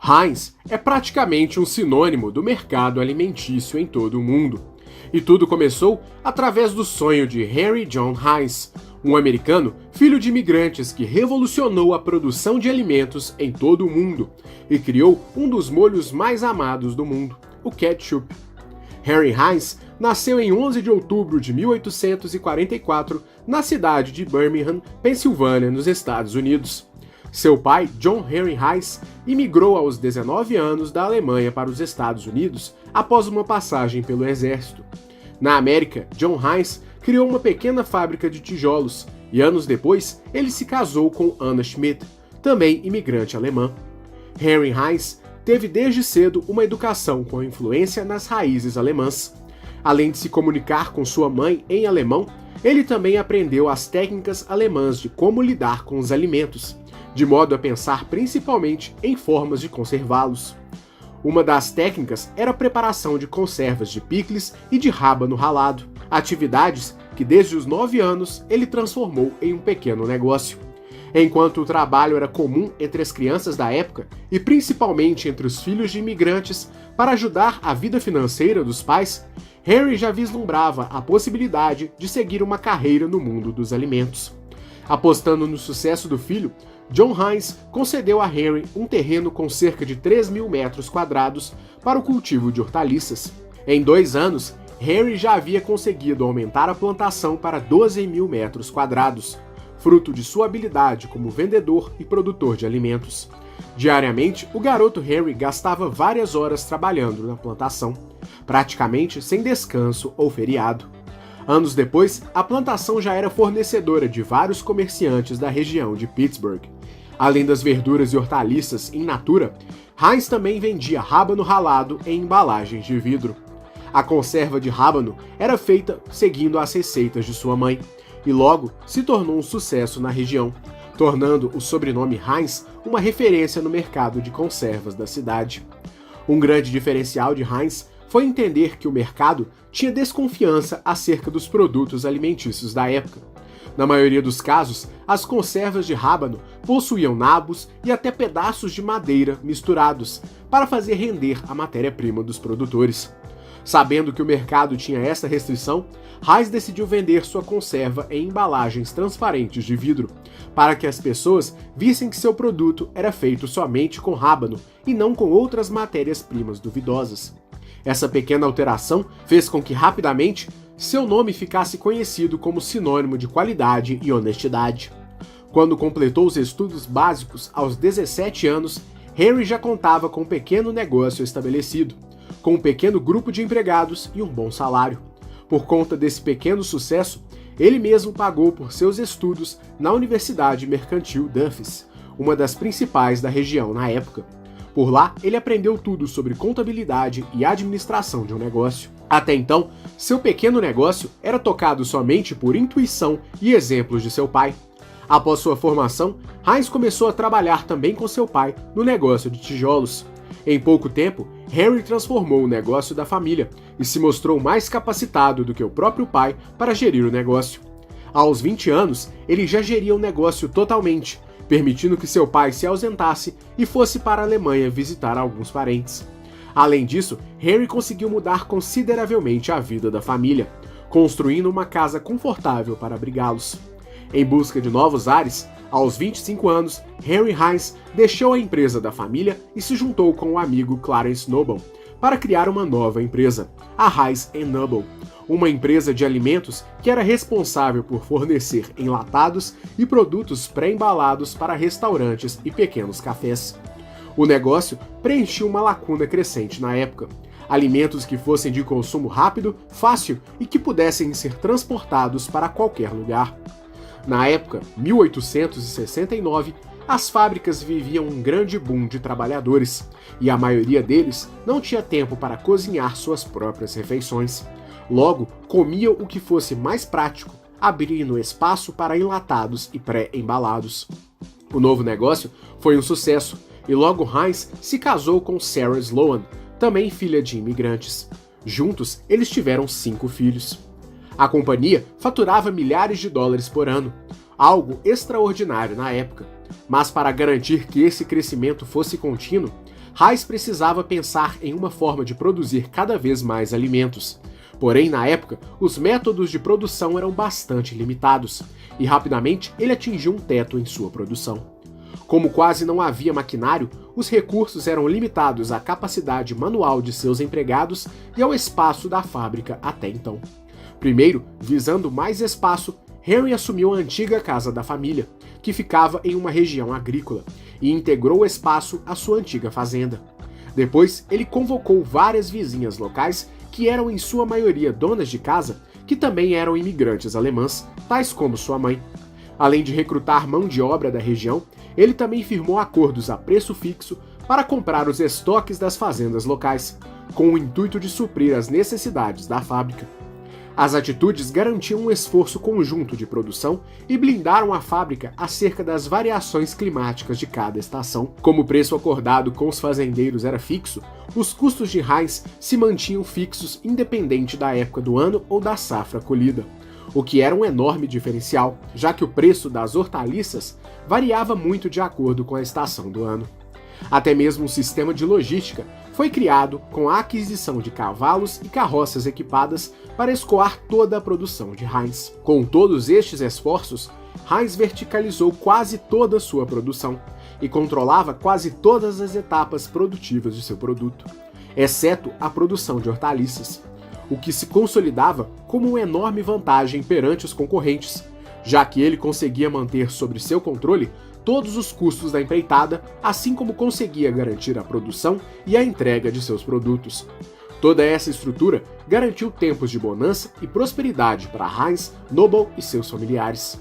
Heinz é praticamente um sinônimo do mercado alimentício em todo o mundo. E tudo começou através do sonho de Henry John Heinz, um americano filho de imigrantes que revolucionou a produção de alimentos em todo o mundo e criou um dos molhos mais amados do mundo, o ketchup. Henry Heinz nasceu em 11 de outubro de 1844 na cidade de Birmingham, Pensilvânia, nos Estados Unidos. Seu pai, John Henry Heinz, imigrou aos 19 anos da Alemanha para os Estados Unidos após uma passagem pelo exército. Na América, John Heinz criou uma pequena fábrica de tijolos e anos depois ele se casou com Anna Schmidt, também imigrante alemã. Henry Heinz teve desde cedo uma educação com influência nas raízes alemãs. Além de se comunicar com sua mãe em alemão, ele também aprendeu as técnicas alemãs de como lidar com os alimentos, de modo a pensar principalmente em formas de conservá-los. Uma das técnicas era a preparação de conservas de picles e de rábano ralado, atividades que desde os 9 anos ele transformou em um pequeno negócio. Enquanto o trabalho era comum entre as crianças da época, e principalmente entre os filhos de imigrantes, para ajudar a vida financeira dos pais, Henry já vislumbrava a possibilidade de seguir uma carreira no mundo dos alimentos. Apostando no sucesso do filho, John Heinz concedeu a Henry um terreno com cerca de 3.000 metros quadrados para o cultivo de hortaliças. Em 2 anos, Henry já havia conseguido aumentar a plantação para 12.000 metros quadrados, fruto de sua habilidade como vendedor e produtor de alimentos. Diariamente, o garoto Henry gastava várias horas trabalhando na plantação, praticamente sem descanso ou feriado. Anos depois, a plantação já era fornecedora de vários comerciantes da região de Pittsburgh. Além das verduras e hortaliças in natura, Heinz também vendia rábano ralado em embalagens de vidro. A conserva de rábano era feita seguindo as receitas de sua mãe, e logo se tornou um sucesso na região, tornando o sobrenome Heinz uma referência no mercado de conservas da cidade. Um grande diferencial de Heinz foi entender que o mercado tinha desconfiança acerca dos produtos alimentícios da época. Na maioria dos casos, as conservas de rábano possuíam nabos e até pedaços de madeira misturados para fazer render a matéria-prima dos produtores. Sabendo que o mercado tinha essa restrição, Heinz decidiu vender sua conserva em embalagens transparentes de vidro, para que as pessoas vissem que seu produto era feito somente com rábano e não com outras matérias-primas duvidosas. Essa pequena alteração fez com que rapidamente seu nome ficasse conhecido como sinônimo de qualidade e honestidade. Quando completou os estudos básicos aos 17 anos, Henry já contava com um pequeno negócio estabelecido, com um pequeno grupo de empregados e um bom salário. Por conta desse pequeno sucesso, ele mesmo pagou por seus estudos na Universidade Mercantil Dumfries, uma das principais da região na época. Por lá, ele aprendeu tudo sobre contabilidade e administração de um negócio. Até então, seu pequeno negócio era tocado somente por intuição e exemplos de seu pai. Após sua formação, Heinz começou a trabalhar também com seu pai no negócio de tijolos. Em pouco tempo, Henry transformou o negócio da família e se mostrou mais capacitado do que o próprio pai para gerir o negócio. Aos 20 anos, ele já geria o negócio totalmente, permitindo que seu pai se ausentasse e fosse para a Alemanha visitar alguns parentes. Além disso, Henry conseguiu mudar consideravelmente a vida da família, construindo uma casa confortável para abrigá-los. Em busca de novos ares, aos 25 anos, Henry Heinz deixou a empresa da família e se juntou com o amigo Clarence Noble para criar uma nova empresa, a Heinz & Noble, uma empresa de alimentos que era responsável por fornecer enlatados e produtos pré-embalados para restaurantes e pequenos cafés. O negócio preenchia uma lacuna crescente na época: alimentos que fossem de consumo rápido, fácil e que pudessem ser transportados para qualquer lugar. Na época, 1869, as fábricas viviam um grande boom de trabalhadores, e a maioria deles não tinha tempo para cozinhar suas próprias refeições. Logo, comiam o que fosse mais prático, abrindo espaço para enlatados e pré-embalados. O novo negócio foi um sucesso, e logo Heinz se casou com Sarah Sloan, também filha de imigrantes. Juntos, eles tiveram 5 filhos. A companhia faturava milhares de dólares por ano, algo extraordinário na época. Mas para garantir que esse crescimento fosse contínuo, Heinz precisava pensar em uma forma de produzir cada vez mais alimentos. Porém, na época, os métodos de produção eram bastante limitados, e rapidamente ele atingiu um teto em sua produção. Como quase não havia maquinário, os recursos eram limitados à capacidade manual de seus empregados e ao espaço da fábrica até então. Primeiro, visando mais espaço, Henry assumiu a antiga casa da família, que ficava em uma região agrícola, e integrou o espaço à sua antiga fazenda. Depois, ele convocou várias vizinhas locais que eram em sua maioria donas de casa, que também eram imigrantes alemãs, tais como sua mãe. Além de recrutar mão de obra da região, ele também firmou acordos a preço fixo para comprar os estoques das fazendas locais, com o intuito de suprir as necessidades da fábrica. As atitudes garantiam um esforço conjunto de produção e blindaram a fábrica acerca das variações climáticas de cada estação. Como o preço acordado com os fazendeiros era fixo, os custos de Heinz se mantinham fixos independente da época do ano ou da safra colhida, o que era um enorme diferencial, já que o preço das hortaliças variava muito de acordo com a estação do ano. Até mesmo um sistema de logística foi criado com a aquisição de cavalos e carroças equipadas para escoar toda a produção de Heinz. Com todos estes esforços, Heinz verticalizou quase toda a sua produção e controlava quase todas as etapas produtivas de seu produto, exceto a produção de hortaliças, o que se consolidava como uma enorme vantagem perante os concorrentes, já que ele conseguia manter sob seu controle todos os custos da empreitada, assim como conseguia garantir a produção e a entrega de seus produtos. Toda essa estrutura garantiu tempos de bonança e prosperidade para Heinz, Noble e seus familiares.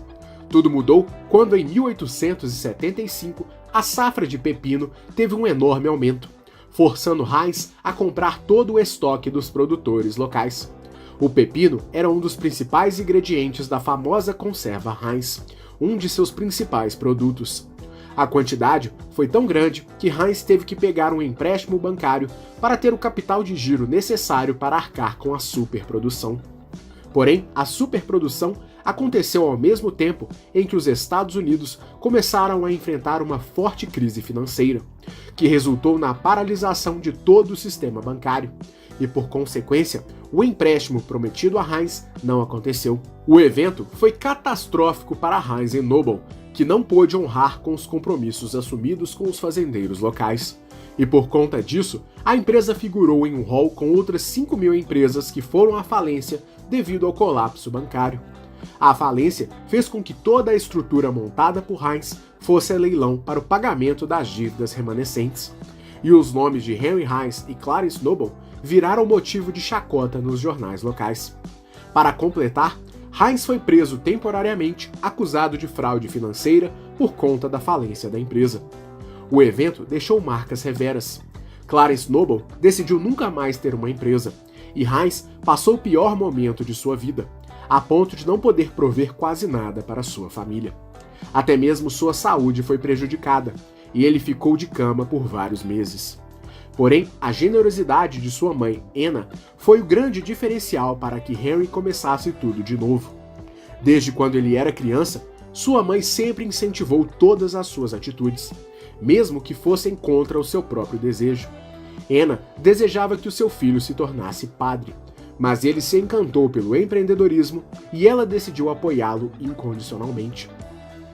Tudo mudou quando, em 1875, a safra de pepino teve um enorme aumento, forçando Heinz a comprar todo o estoque dos produtores locais. O pepino era um dos principais ingredientes da famosa conserva Heinz, um de seus principais produtos. A quantidade foi tão grande que Heinz teve que pegar um empréstimo bancário para ter o capital de giro necessário para arcar com a superprodução. Porém, a superprodução aconteceu ao mesmo tempo em que os Estados Unidos começaram a enfrentar uma forte crise financeira, que resultou na paralisação de todo o sistema bancário, e por consequência, o empréstimo prometido a Heinz não aconteceu. O evento foi catastrófico para Heinz Noble, que não pôde honrar com os compromissos assumidos com os fazendeiros locais. E por conta disso, a empresa figurou em um rol com outras 5.000 empresas que foram à falência devido ao colapso bancário. A falência fez com que toda a estrutura montada por Heinz fosse a leilão para o pagamento das dívidas remanescentes. E os nomes de Henry Heinz e Clarence Noble viraram motivo de chacota nos jornais locais. Para completar, Heinz foi preso temporariamente, acusado de fraude financeira por conta da falência da empresa. O evento deixou marcas severas. Clarence Noble decidiu nunca mais ter uma empresa, e Heinz passou o pior momento de sua vida, a ponto de não poder prover quase nada para sua família. Até mesmo sua saúde foi prejudicada, e ele ficou de cama por vários meses. Porém, a generosidade de sua mãe, Anna, foi o grande diferencial para que Henry começasse tudo de novo. Desde quando ele era criança, sua mãe sempre incentivou todas as suas atitudes, mesmo que fossem contra o seu próprio desejo. Anna desejava que o seu filho se tornasse padre, mas ele se encantou pelo empreendedorismo e ela decidiu apoiá-lo incondicionalmente.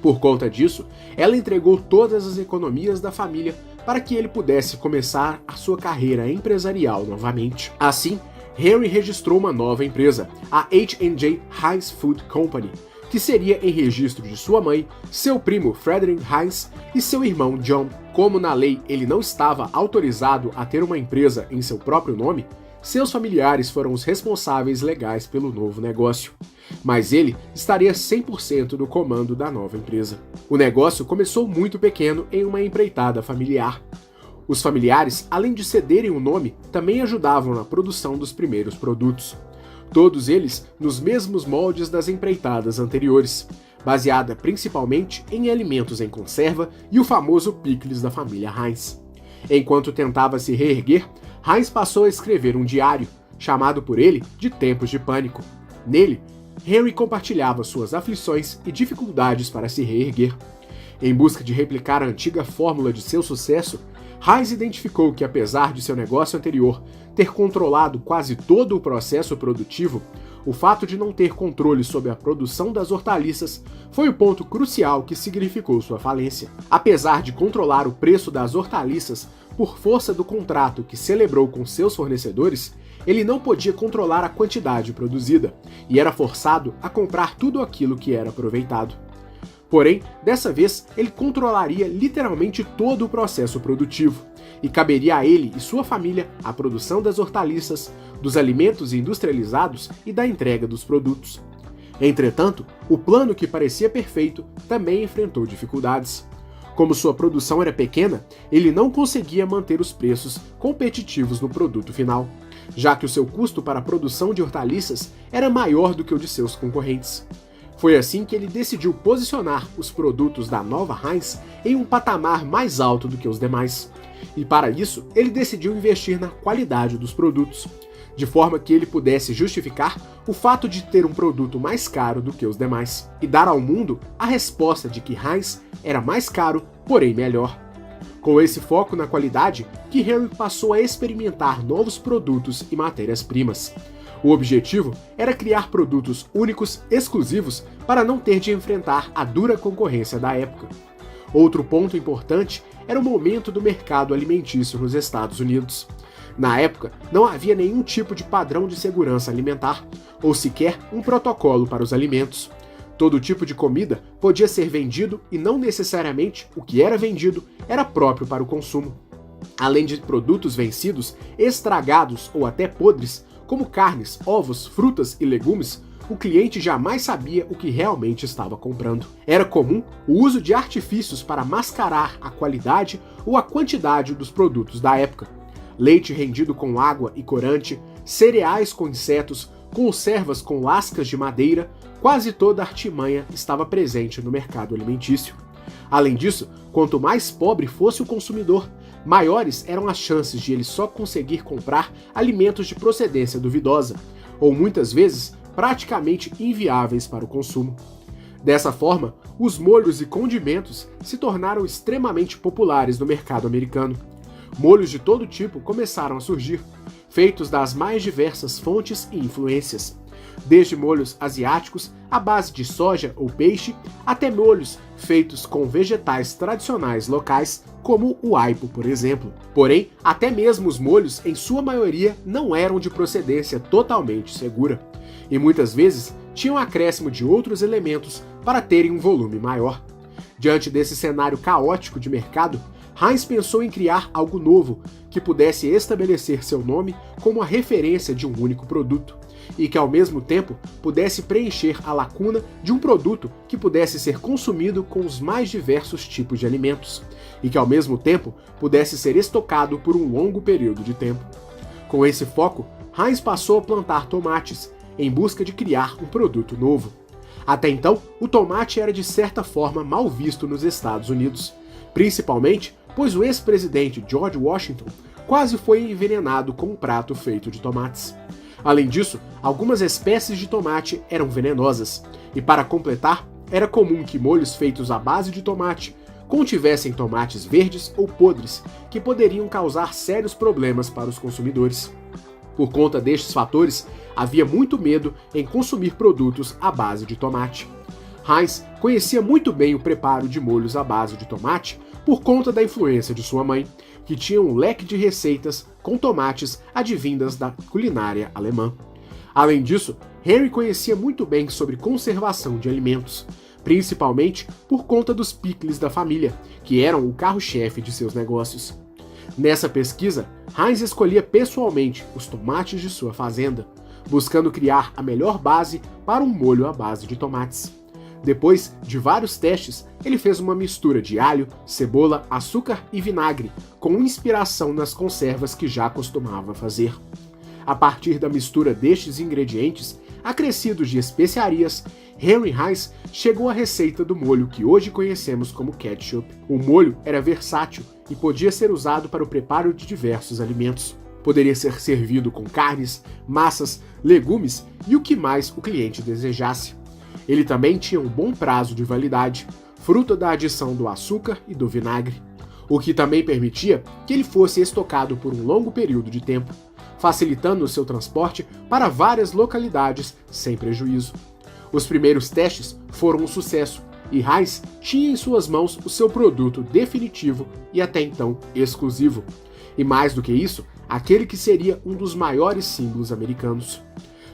Por conta disso, ela entregou todas as economias da família para que ele pudesse começar a sua carreira empresarial novamente. Assim, Henry registrou uma nova empresa, a H&J Heinz Food Company, que seria em registro de sua mãe, seu primo Frederick Heinz e seu irmão John. Como na lei ele não estava autorizado a ter uma empresa em seu próprio nome, seus familiares foram os responsáveis legais pelo novo negócio, mas ele estaria 100% no comando da nova empresa. O negócio começou muito pequeno em uma empreitada familiar. Os familiares, além de cederem o nome, também ajudavam na produção dos primeiros produtos. Todos eles nos mesmos moldes das empreitadas anteriores, baseada principalmente em alimentos em conserva e o famoso picles da família Heinz. Enquanto tentava se reerguer, Heinz passou a escrever um diário, chamado por ele de Tempos de Pânico. Nele, Henry compartilhava suas aflições e dificuldades para se reerguer. Em busca de replicar a antiga fórmula de seu sucesso, Heinz identificou que, apesar de seu negócio anterior ter controlado quase todo o processo produtivo, o fato de não ter controle sobre a produção das hortaliças foi o ponto crucial que significou sua falência. Apesar de controlar o preço das hortaliças por força do contrato que celebrou com seus fornecedores, ele não podia controlar a quantidade produzida e era forçado a comprar tudo aquilo que era aproveitado. Porém, dessa vez, ele controlaria literalmente todo o processo produtivo, e caberia a ele e sua família a produção das hortaliças, dos alimentos industrializados e da entrega dos produtos. Entretanto, o plano que parecia perfeito também enfrentou dificuldades. Como sua produção era pequena, ele não conseguia manter os preços competitivos no produto final, já que o seu custo para a produção de hortaliças era maior do que o de seus concorrentes. Foi assim que ele decidiu posicionar os produtos da nova Heinz em um patamar mais alto do que os demais. E para isso, ele decidiu investir na qualidade dos produtos, de forma que ele pudesse justificar o fato de ter um produto mais caro do que os demais, e dar ao mundo a resposta de que Heinz era mais caro, porém melhor. Com esse foco na qualidade, que Henry passou a experimentar novos produtos e matérias-primas. O objetivo era criar produtos únicos, exclusivos, para não ter de enfrentar a dura concorrência da época. Outro ponto importante era o momento do mercado alimentício nos Estados Unidos. Na época, não havia nenhum tipo de padrão de segurança alimentar, ou sequer um protocolo para os alimentos. Todo tipo de comida podia ser vendido e não necessariamente o que era vendido era próprio para o consumo. Além de produtos vencidos, estragados ou até podres, como carnes, ovos, frutas e legumes, o cliente jamais sabia o que realmente estava comprando. Era comum o uso de artifícios para mascarar a qualidade ou a quantidade dos produtos da época. Leite rendido com água e corante, cereais com insetos, conservas com lascas de madeira, quase toda a artimanha estava presente no mercado alimentício. Além disso, quanto mais pobre fosse o consumidor, maiores eram as chances de ele só conseguir comprar alimentos de procedência duvidosa, ou muitas vezes praticamente inviáveis para o consumo. Dessa forma, os molhos e condimentos se tornaram extremamente populares no mercado americano. Molhos de todo tipo começaram a surgir, feitos das mais diversas fontes e influências, desde molhos asiáticos à base de soja ou peixe, até molhos feitos com vegetais tradicionais locais, como o aipo, por exemplo. Porém, até mesmo os molhos, em sua maioria, não eram de procedência totalmente segura, e muitas vezes tinham acréscimo de outros elementos para terem um volume maior. Diante desse cenário caótico de mercado, Heinz pensou em criar algo novo que pudesse estabelecer seu nome como a referência de um único produto, e que ao mesmo tempo pudesse preencher a lacuna de um produto que pudesse ser consumido com os mais diversos tipos de alimentos, e que ao mesmo tempo pudesse ser estocado por um longo período de tempo. Com esse foco, Heinz passou a plantar tomates, em busca de criar um produto novo. Até então, o tomate era de certa forma mal visto nos Estados Unidos, principalmente pois o ex-presidente George Washington quase foi envenenado com um prato feito de tomates. Além disso, algumas espécies de tomate eram venenosas, e para completar, era comum que molhos feitos à base de tomate contivessem tomates verdes ou podres, que poderiam causar sérios problemas para os consumidores. Por conta destes fatores, havia muito medo em consumir produtos à base de tomate. Heinz conhecia muito bem o preparo de molhos à base de tomate por conta da influência de sua mãe, que tinha um leque de receitas com tomates advindas da culinária alemã. Além disso, Henry conhecia muito bem sobre conservação de alimentos, principalmente por conta dos picles da família, que eram o carro-chefe de seus negócios. Nessa pesquisa, Heinz escolhia pessoalmente os tomates de sua fazenda, buscando criar a melhor base para um molho à base de tomates. Depois de vários testes, ele fez uma mistura de alho, cebola, açúcar e vinagre, com inspiração nas conservas que já costumava fazer. A partir da mistura destes ingredientes, acrescidos de especiarias, Henry Heinz chegou à receita do molho que hoje conhecemos como ketchup. O molho era versátil e podia ser usado para o preparo de diversos alimentos. Poderia ser servido com carnes, massas, legumes e o que mais o cliente desejasse. Ele também tinha um bom prazo de validade, fruto da adição do açúcar e do vinagre. o que também permitia que ele fosse estocado por um longo período de tempo, facilitando o seu transporte para várias localidades sem prejuízo. Os primeiros testes foram um sucesso e Heinz tinha em suas mãos o seu produto definitivo e até então exclusivo. E mais do que isso, aquele que seria um dos maiores símbolos americanos.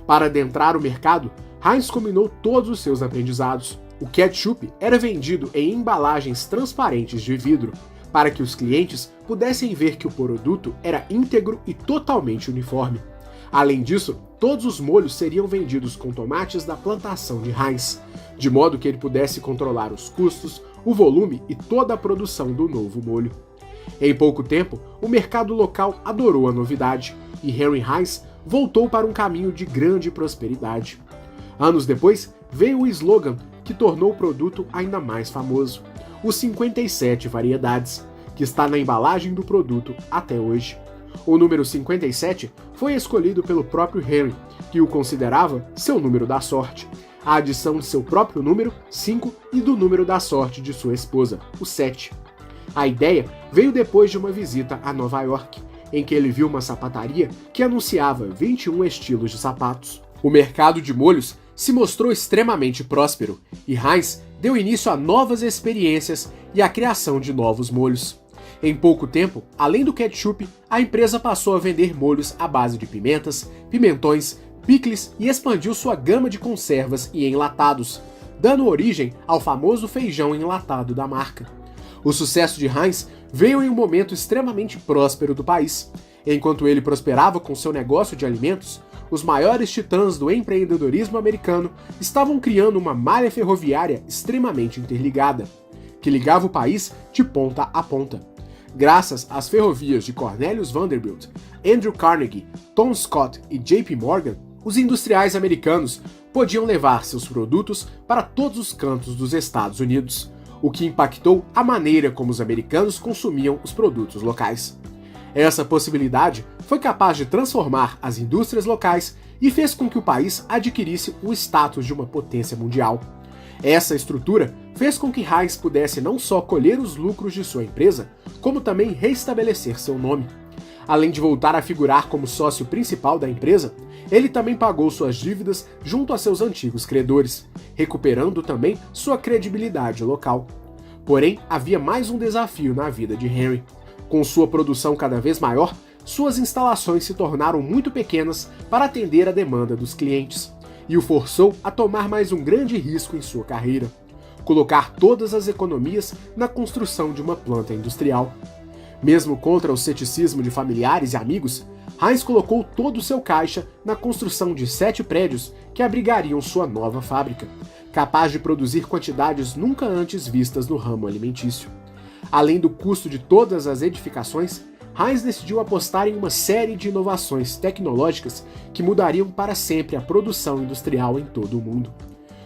Para adentrar o mercado, Heinz combinou todos os seus aprendizados. O ketchup era vendido em embalagens transparentes de vidro, para que os clientes pudessem ver que o produto era íntegro e totalmente uniforme. Além disso, todos os molhos seriam vendidos com tomates da plantação de Heinz, de modo que ele pudesse controlar os custos, o volume e toda a produção do novo molho. Em pouco tempo, o mercado local adorou a novidade e Henry Heinz voltou para um caminho de grande prosperidade. Anos depois, veio o slogan que tornou o produto ainda mais famoso: os 57 variedades, que está na embalagem do produto até hoje. O número 57 foi escolhido pelo próprio Henry, que o considerava seu número da sorte, a adição de seu próprio número, 5, e do número da sorte de sua esposa, o 7. A ideia veio depois de uma visita a Nova York, em que ele viu uma sapataria que anunciava 21 estilos de sapatos. O mercado de molhos se mostrou extremamente próspero e Heinz deu início a novas experiências e a criação de novos molhos. Em pouco tempo, além do ketchup, a empresa passou a vender molhos à base de pimentas, pimentões, picles e expandiu sua gama de conservas e enlatados, dando origem ao famoso feijão enlatado da marca. O sucesso de Heinz veio em um momento extremamente próspero do país. Enquanto ele prosperava com seu negócio de alimentos, os maiores titãs do empreendedorismo americano estavam criando uma malha ferroviária extremamente interligada, que ligava o país de ponta a ponta. Graças às ferrovias de Cornelius Vanderbilt, Andrew Carnegie, Tom Scott e JP Morgan, os industriais americanos podiam levar seus produtos para todos os cantos dos Estados Unidos, o que impactou a maneira como os americanos consumiam os produtos locais. Essa possibilidade foi capaz de transformar as indústrias locais e fez com que o país adquirisse o status de uma potência mundial. Essa estrutura fez com que Heinz pudesse não só colher os lucros de sua empresa, como também restabelecer seu nome. Além de voltar a figurar como sócio principal da empresa, ele também pagou suas dívidas junto a seus antigos credores, recuperando também sua credibilidade local. Porém, havia mais um desafio na vida de Henry. Com sua produção cada vez maior, suas instalações se tornaram muito pequenas para atender a demanda dos clientes, e o forçou a tomar mais um grande risco em sua carreira: colocar todas as economias na construção de uma planta industrial. Mesmo contra o ceticismo de familiares e amigos, Heinz colocou todo o seu caixa na construção de 7 prédios que abrigariam sua nova fábrica, capaz de produzir quantidades nunca antes vistas no ramo alimentício. Além do custo de todas as edificações, Heinz decidiu apostar em uma série de inovações tecnológicas que mudariam para sempre a produção industrial em todo o mundo.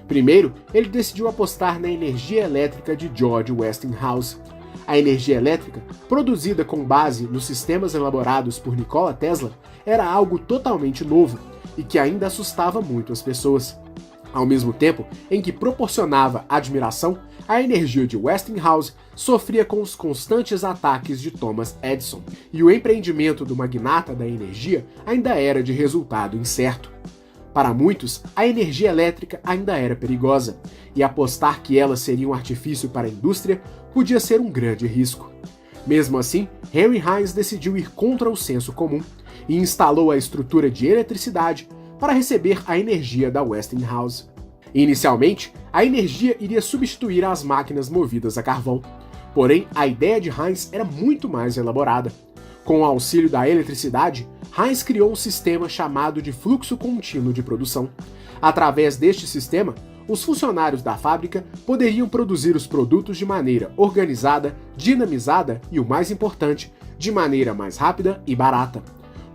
Primeiro, ele decidiu apostar na energia elétrica de George Westinghouse. A energia elétrica, produzida com base nos sistemas elaborados por Nikola Tesla, era algo totalmente novo e que ainda assustava muito as pessoas. Ao mesmo tempo em que proporcionava admiração, a energia de Westinghouse sofria com os constantes ataques de Thomas Edison, e o empreendimento do magnata da energia ainda era de resultado incerto. Para muitos, a energia elétrica ainda era perigosa, e apostar que ela seria um artifício para a indústria podia ser um grande risco. Mesmo assim, Henry Heinz decidiu ir contra o senso comum e instalou a estrutura de eletricidade para receber a energia da Westinghouse. Inicialmente, a energia iria substituir as máquinas movidas a carvão. Porém, a ideia de Heinz era muito mais elaborada. Com o auxílio da eletricidade, Heinz criou um sistema chamado de fluxo contínuo de produção. Através deste sistema, os funcionários da fábrica poderiam produzir os produtos de maneira organizada, dinamizada e, o mais importante, de maneira mais rápida e barata.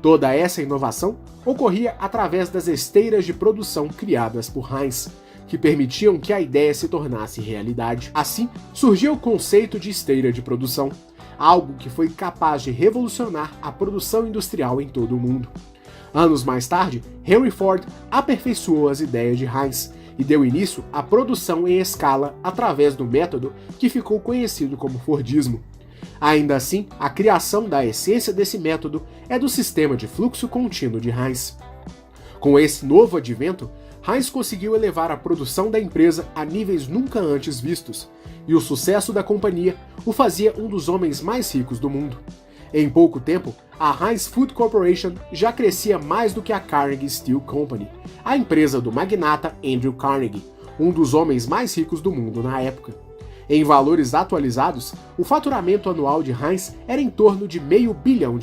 Toda essa inovação ocorria através das esteiras de produção criadas por Heinz, que permitiam que a ideia se tornasse realidade. Assim, surgiu o conceito de esteira de produção, algo que foi capaz de revolucionar a produção industrial em todo o mundo. Anos mais tarde, Henry Ford aperfeiçoou as ideias de Heinz e deu início à produção em escala através do método que ficou conhecido como Fordismo. Ainda assim, a criação da essência desse método é do sistema de fluxo contínuo de Heinz. Com esse novo advento, Heinz conseguiu elevar a produção da empresa a níveis nunca antes vistos, e o sucesso da companhia o fazia um dos homens mais ricos do mundo. Em pouco tempo, a Heinz Food Corporation já crescia mais do que a Carnegie Steel Company, a empresa do magnata Andrew Carnegie, um dos homens mais ricos do mundo na época. Em valores atualizados, o faturamento anual de Heinz era em torno de $500 milhão.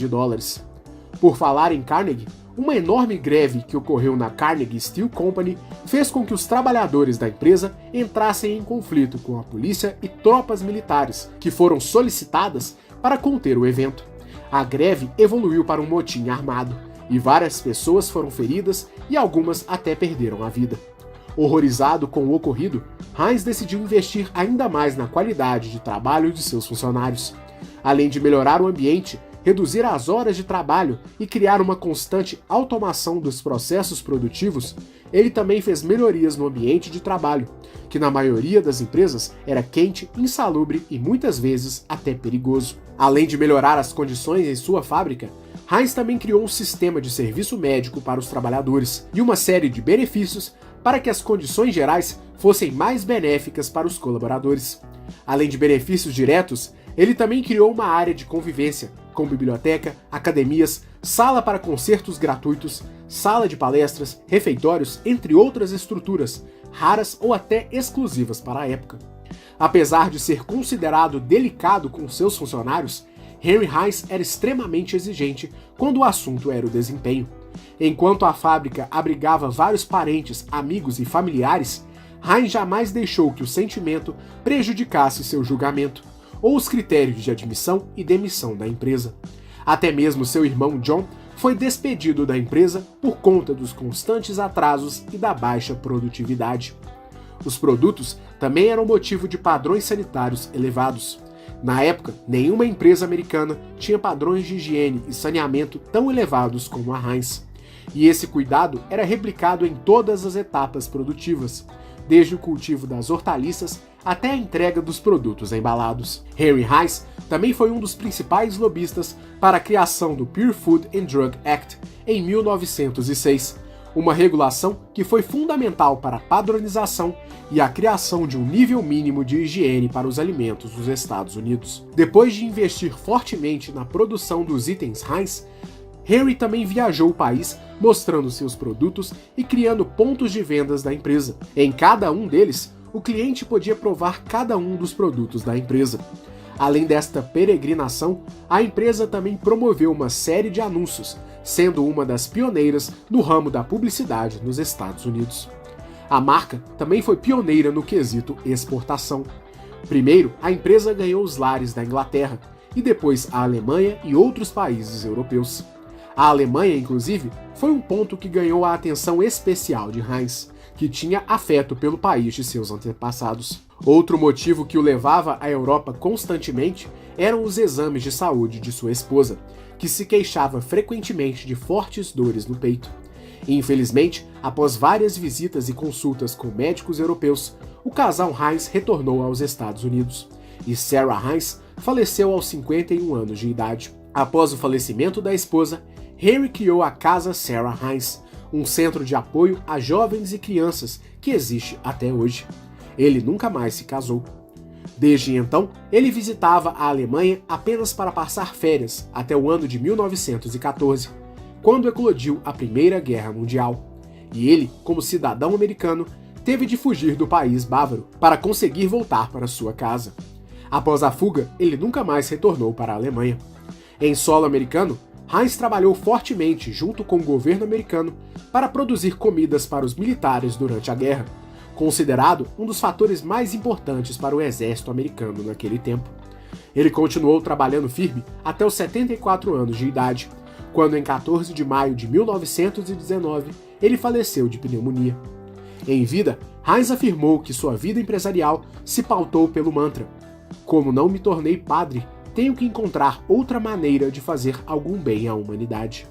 Por falar em Carnegie, uma enorme greve que ocorreu na Carnegie Steel Company fez com que os trabalhadores da empresa entrassem em conflito com a polícia e tropas militares, que foram solicitadas para conter o evento. A greve evoluiu para um motim armado, e várias pessoas foram feridas e algumas até perderam a vida. Horrorizado com o ocorrido, Heinz decidiu investir ainda mais na qualidade de trabalho de seus funcionários. Além de melhorar o ambiente, reduzir as horas de trabalho e criar uma constante automação dos processos produtivos, ele também fez melhorias no ambiente de trabalho, que na maioria das empresas era quente, insalubre e muitas vezes até perigoso. Além de melhorar as condições em sua fábrica, Heinz também criou um sistema de serviço médico para os trabalhadores e uma série de benefícios para que as condições gerais fossem mais benéficas para os colaboradores. Além de benefícios diretos, ele também criou uma área de convivência, com biblioteca, academias, sala para concertos gratuitos, sala de palestras, refeitórios, entre outras estruturas, raras ou até exclusivas para a época. Apesar de ser considerado delicado com seus funcionários, Henry Heinz era extremamente exigente quando o assunto era o desempenho. Enquanto a fábrica abrigava vários parentes, amigos e familiares, Heinz jamais deixou que o sentimento prejudicasse seu julgamento, ou os critérios de admissão e demissão da empresa. Até mesmo seu irmão John foi despedido da empresa por conta dos constantes atrasos e da baixa produtividade. Os produtos também eram motivo de padrões sanitários elevados. Na época, nenhuma empresa americana tinha padrões de higiene e saneamento tão elevados como a Heinz. E esse cuidado era replicado em todas as etapas produtivas, desde o cultivo das hortaliças até a entrega dos produtos embalados. Henry Heinz também foi um dos principais lobistas para a criação do Pure Food and Drug Act em 1906, uma regulação que foi fundamental para a padronização e a criação de um nível mínimo de higiene para os alimentos dos Estados Unidos. Depois de investir fortemente na produção dos itens Heinz, Henry também viajou o país mostrando seus produtos e criando pontos de vendas da empresa. Em cada um deles, o cliente podia provar cada um dos produtos da empresa. Além desta peregrinação, a empresa também promoveu uma série de anúncios, sendo uma das pioneiras no ramo da publicidade nos Estados Unidos. A marca também foi pioneira no quesito exportação. Primeiro, a empresa ganhou os lares da Inglaterra, e depois a Alemanha e outros países europeus. A Alemanha, inclusive, foi um ponto que ganhou a atenção especial de Heinz, que tinha afeto pelo país de seus antepassados. Outro motivo que o levava à Europa constantemente eram os exames de saúde de sua esposa, que se queixava frequentemente de fortes dores no peito. Infelizmente, após várias visitas e consultas com médicos europeus, o casal Heinz retornou aos Estados Unidos, e Sarah Heinz faleceu aos 51 anos de idade. Após o falecimento da esposa, Henry criou a Casa Sarah Heinz, um centro de apoio a jovens e crianças que existe até hoje. Ele nunca mais se casou. Desde então, ele visitava a Alemanha apenas para passar férias até o ano de 1914, quando eclodiu a Primeira Guerra Mundial. E ele, como cidadão americano, teve de fugir do país bávaro para conseguir voltar para sua casa. Após a fuga, ele nunca mais retornou para a Alemanha. Em solo americano, Heinz trabalhou fortemente junto com o governo americano para produzir comidas para os militares durante a guerra, considerado um dos fatores mais importantes para o exército americano naquele tempo. Ele continuou trabalhando firme até os 74 anos de idade, quando em 14 de maio de 1919 ele faleceu de pneumonia. Em vida, Heinz afirmou que sua vida empresarial se pautou pelo mantra: "Como não me tornei padre, tenho que encontrar outra maneira de fazer algum bem à humanidade."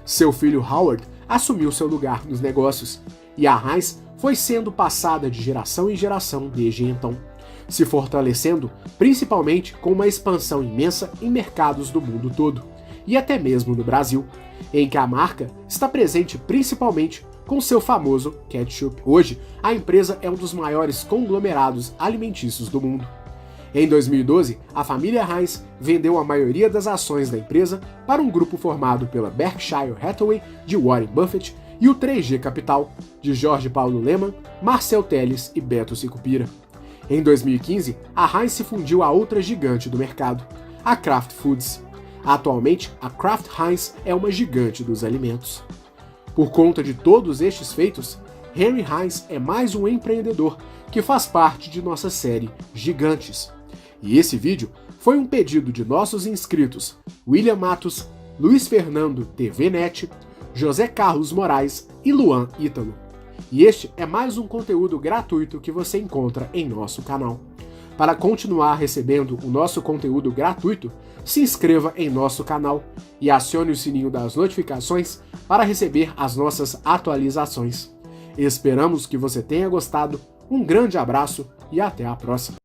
Seu filho Howard assumiu seu lugar nos negócios, e a Heinz foi sendo passada de geração em geração desde então, se fortalecendo principalmente com uma expansão imensa em mercados do mundo todo, e até mesmo no Brasil, em que a marca está presente principalmente com seu famoso ketchup. Hoje, a empresa é um dos maiores conglomerados alimentícios do mundo. Em 2012, a família Heinz vendeu a maioria das ações da empresa para um grupo formado pela Berkshire Hathaway, de Warren Buffett, e o 3G Capital, de Jorge Paulo Lemann, Marcel Telles e Beto Sicupira. Em 2015, a Heinz se fundiu a outra gigante do mercado, a Kraft Foods. Atualmente, a Kraft Heinz é uma gigante dos alimentos. Por conta de todos estes feitos, Henry Heinz é mais um empreendedor que faz parte de nossa série Gigantes. E esse vídeo foi um pedido de nossos inscritos William Matos, Luiz Fernando TVNet, José Carlos Moraes e Luan Ítalo. E este é mais um conteúdo gratuito que você encontra em nosso canal. Para continuar recebendo o nosso conteúdo gratuito, se inscreva em nosso canal e acione o sininho das notificações para receber as nossas atualizações. Esperamos que você tenha gostado, um grande abraço e até a próxima!